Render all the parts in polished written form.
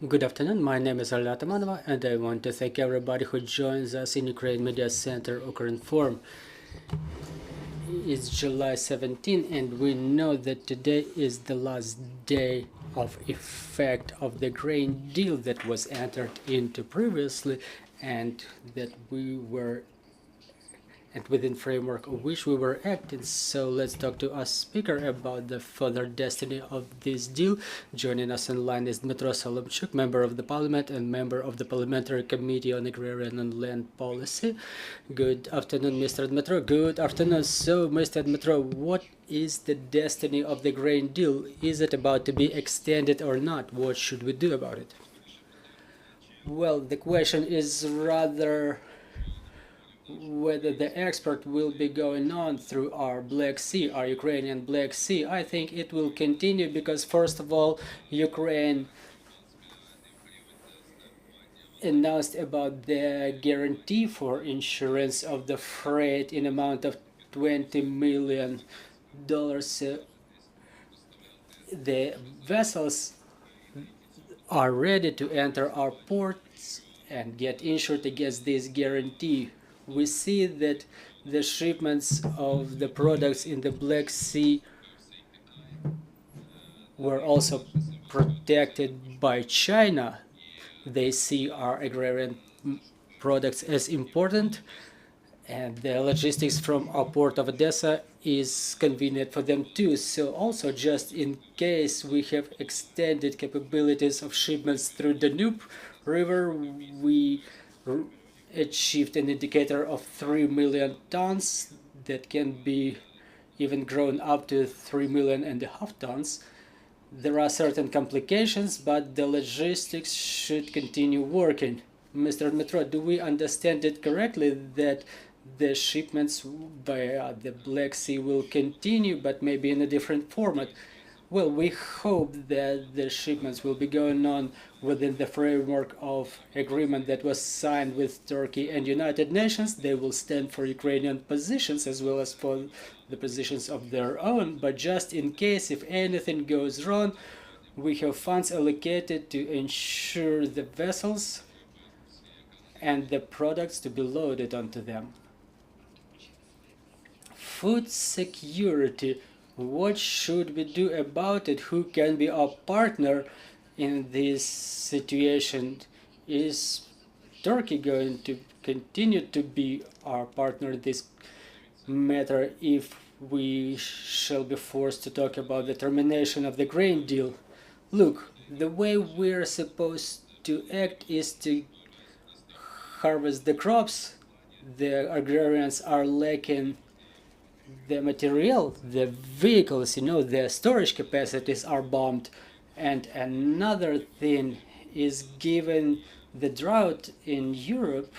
Good afternoon, my name is Rada, and I want to thank everybody who joins us in Ukraine Media Center Ukraine Forum. It's July 17, and we know that today is the last day of effect of the grain deal that was entered into previously, and that we were and within framework of which we were acting. So let's talk to our speaker about the further destiny of this deal. Joining us online is Dmytro Solomchuk, member of the parliament and member of the Parliamentary Committee on Agrarian and Land Policy. Good afternoon, Mr. Dmytro. Good afternoon. So, Mr. Dmytro, what is the destiny of the grain deal? Is it about to be extended or not? What should we do about it? Well, the question is rather whether the export will be going on through our Black Sea, our Ukrainian Black Sea. I think it will continue because, first of all, Ukraine announced about the guarantee for insurance of the freight in amount of $20 million. The vessels are ready to enter our ports and get insured against this guarantee. We see that the shipments of the products in the Black Sea were also protected by China. They see our agrarian products as important, and the logistics from our port of Odessa is convenient for them too. So also, just in case we have extended capabilities of shipments through the Danube River, we achieved an indicator of 3 million tons that can be even grown up to 3.5 million tons. There are certain complications, but the logistics should continue working. Mr. Dmytro, do we understand it correctly that the shipments via the Black Sea will continue, but maybe in a different format? Well, we hope that the shipments will be going on within the framework of agreement that was signed with Turkey and United Nations. They will stand for Ukrainian positions as well as for the positions of their own. But just in case if anything goes wrong, we have funds allocated to ensure the vessels and the products to be loaded onto them. Food security. What should we do about it? Who can be our partner in this situation? Is Turkey going to continue to be our partner in this matter if we shall be forced to talk about the termination of the grain deal? Look, the way we're supposed to act is to harvest the crops. The agrarians are lacking the material, the vehicles, the storage capacities are bombed. And another thing is, given the drought in Europe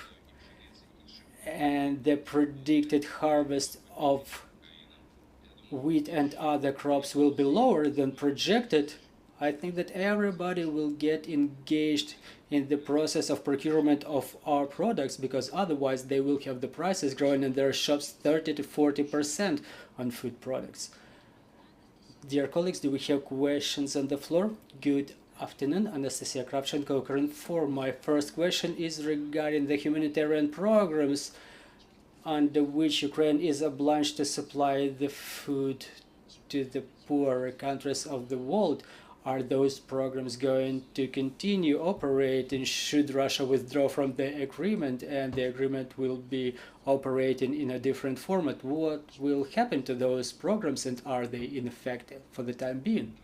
and the predicted harvest of wheat and other crops will be lower than projected, I think that everybody will get engaged in the process of procurement of our products, because otherwise they will have the prices growing in their shops 30 to 40% on food products. Dear colleagues, do we have questions on the floor? Good afternoon, Anastasia Kravchenko, Ukraine 4. My first question is regarding the humanitarian programs under which Ukraine is obliged to supply the food to the poorer countries of the world. Are those programs going to continue operating should Russia withdraw from the agreement and the agreement will be operating in a different format? What will happen to those programs, and are they ineffective for the time being?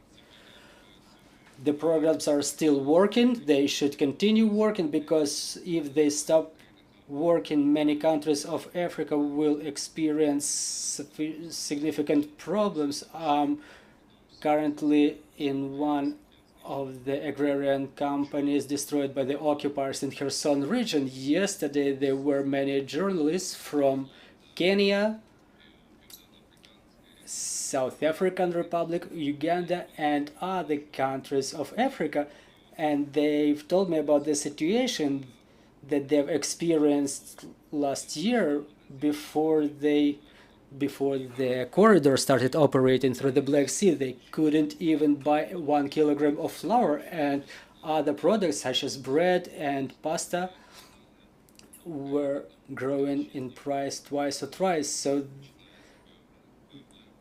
The programs are still working. They should continue working, because if they stop working, many countries of Africa will experience significant problems. Currently in one of the agrarian companies destroyed by the occupiers in Kherson region. Yesterday there were many journalists from Kenya, South African Republic, Uganda, and other countries of Africa, and they've told me about the situation that they've experienced last year before the corridor started operating through the Black Sea. They couldn't even buy 1 kilogram of flour, and other products such as bread and pasta were growing in price twice or thrice. So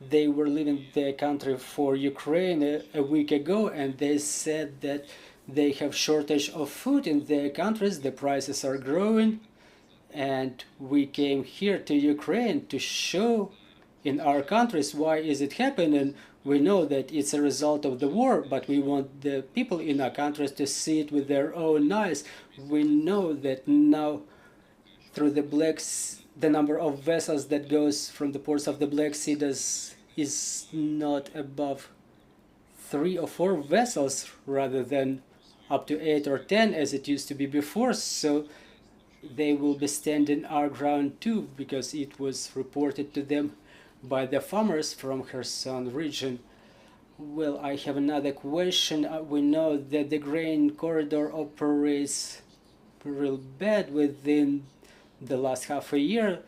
they were leaving their country for Ukraine a week ago, and they said that they have shortage of food in their countries, the prices are growing, and we came here to Ukraine to show in our countries why is it happening. We know that it's a result of the war, but we want the people in our countries to see it with their own eyes. We know that now through the Black Sea, the number of vessels that goes from the ports of the Black Sea is not above 3 or 4 vessels rather than up to 8 or 10 as it used to be before. So they will be standing our ground too, because it was reported to them by the farmers from Kherson region. Well, I have another question. We know that the grain corridor operates real bad within the last half a year.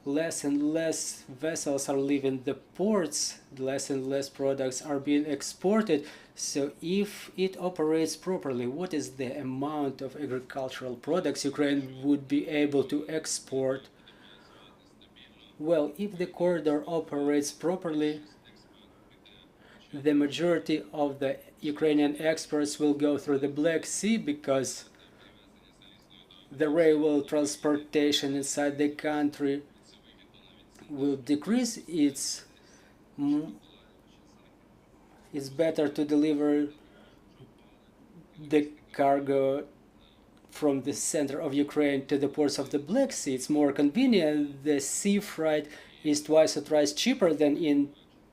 Less and less vessels are leaving the ports, less and less products are being exported. So if it operates properly, what is the amount of agricultural products Ukraine would be able to export? Well, if the corridor operates properly, the majority of the Ukrainian exports will go through the Black Sea, because the railway transportation inside the country will decrease. It's better to deliver the cargo from the center of Ukraine to the ports of the Black Sea. It's more convenient. The sea freight is twice or thrice cheaper than in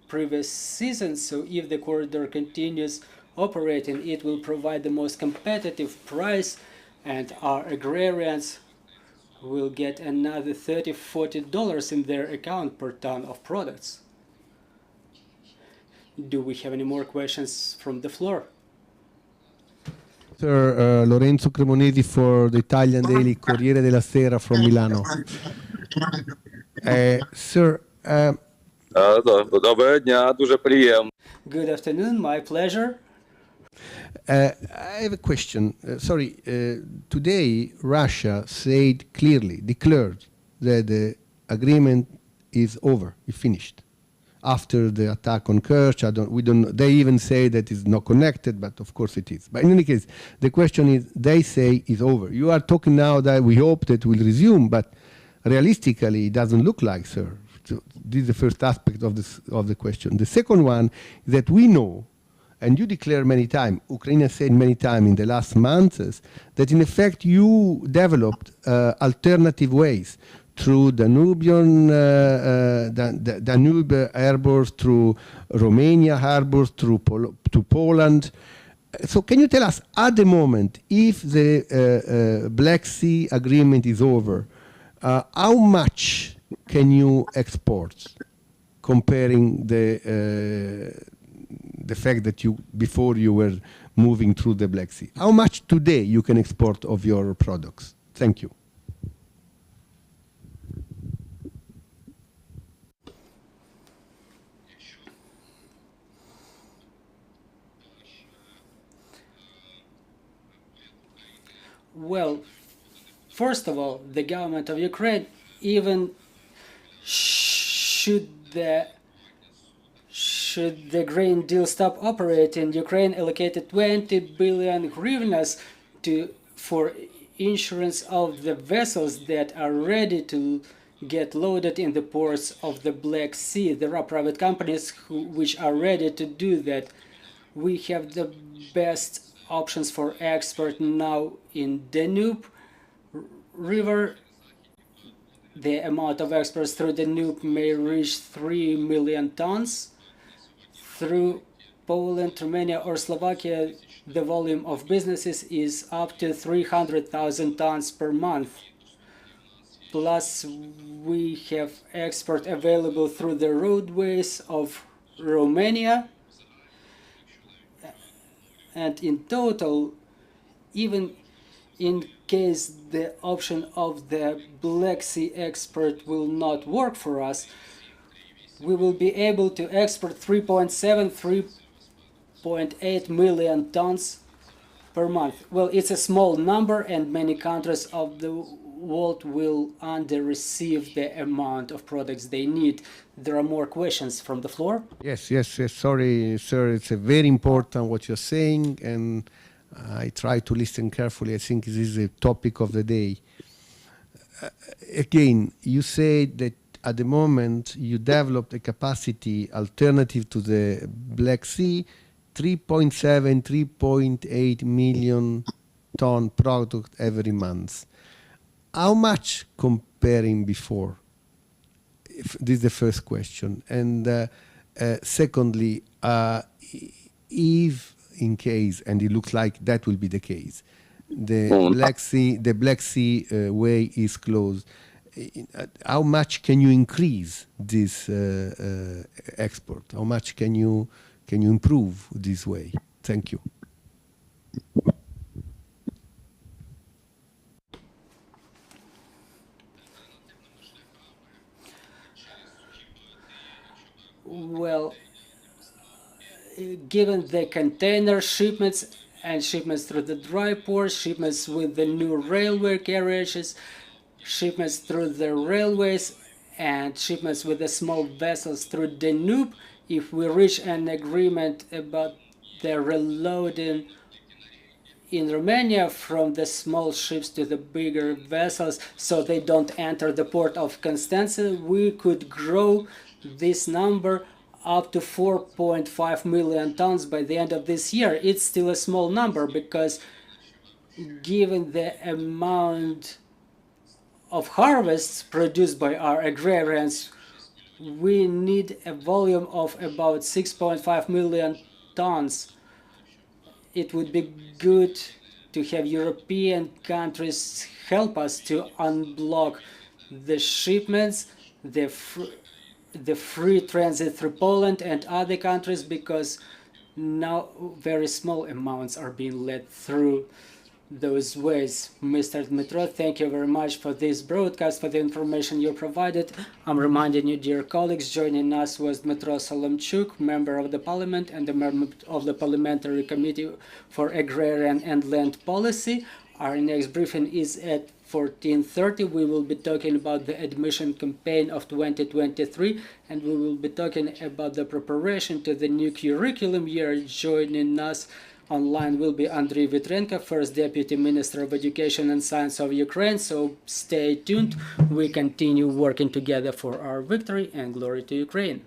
previous seasons. So if the corridor continues operating, it will provide the most competitive price, and our agrarians will get another $30–40 in their account per ton of products. Do we have any more questions from the floor? Sir, Lorenzo Cremonesi for the Italian daily Corriere della Sera from Milano. Sir, Доброго дня, дуже приємно. Good afternoon, my pleasure. I have a question. Today Russia said clearly, declared that the agreement is over, it's finished. After the attack on Kerch, they even say that it's not connected, but of course it is. But in any case, the question is, they say it's over. You are talking now that we hope that will resume, but realistically, it doesn't look like, sir. So this is the first aspect of the question. The second one is that we know, and you declare many times, Ukraine has said many times in the last months, that in effect you developed alternative ways through Danube harbors, through Romania harbors, to Poland. So can you tell us, at the moment, if the Black Sea agreement is over, how much can you export, comparing the fact that before you were moving through the Black Sea? How much today you can export of your products? Thank you. Well, first of all, the government of Ukraine, even should the grain deal stop operating, Ukraine allocated 20 billion hryvnias for insurance of the vessels that are ready to get loaded in the ports of the Black Sea. There are private companies which are ready to do that. We have the best options for export now in Danube River. The amount of exports through Danube may reach 3 million tons. Through Poland, Romania or Slovakia, the volume of businesses is up to 300,000 tons per month. Plus, we have export available through the roadways of Romania. And in total, even in case the option of the Black Sea export will not work for us, we will be able to export 3.7–3.8 million tons per month. Well, it's a small number, and many countries of the world will under-receive the amount of products they need. There are more questions from the floor. Yes, yes, yes. Sorry, sir. It's a very important what you're saying, and I try to listen carefully. I think this is a topic of the day. Again, you said that at the moment you developed a capacity alternative to the Black Sea, 3.7, 3.8 million ton product every month. How much comparing before? This is the first question. And secondly, if in case, and it looks like that will be the case, the Black Sea way is closed, how much can you increase this export? How much can you improve this way? Thank you. Well, given the container shipments and shipments through the dry ports, shipments with the new railway carriages, shipments through the railways, and shipments with the small vessels through Danube, if we reach an agreement about the reloading in Romania from the small ships to the bigger vessels so they don't enter the port of Constanța, we could grow this number up to 4.5 million tons by the end of this year. It's still a small number because given the amount of harvests produced by our agrarians, we need a volume of about 6.5 million tons. It would be good to have European countries help us to unblock the shipments, the free transit through Poland and other countries, because now very small amounts are being led through those ways. Mr. Dmytro, thank you very much for this broadcast, for the information you provided. I'm reminding you, dear colleagues, joining us was Dmytro Solomchuk, member of the parliament and a member of the Parliamentary Committee for Agrarian and Land Policy. Our next briefing is at 14:30. We will be talking about the admission campaign of 2023, and we will be talking about the preparation to the new curriculum year. Joining us online will be Andriy Vitrenko, First Deputy Minister of Education and Science of Ukraine. So stay tuned. We continue working together for our victory, and glory to Ukraine.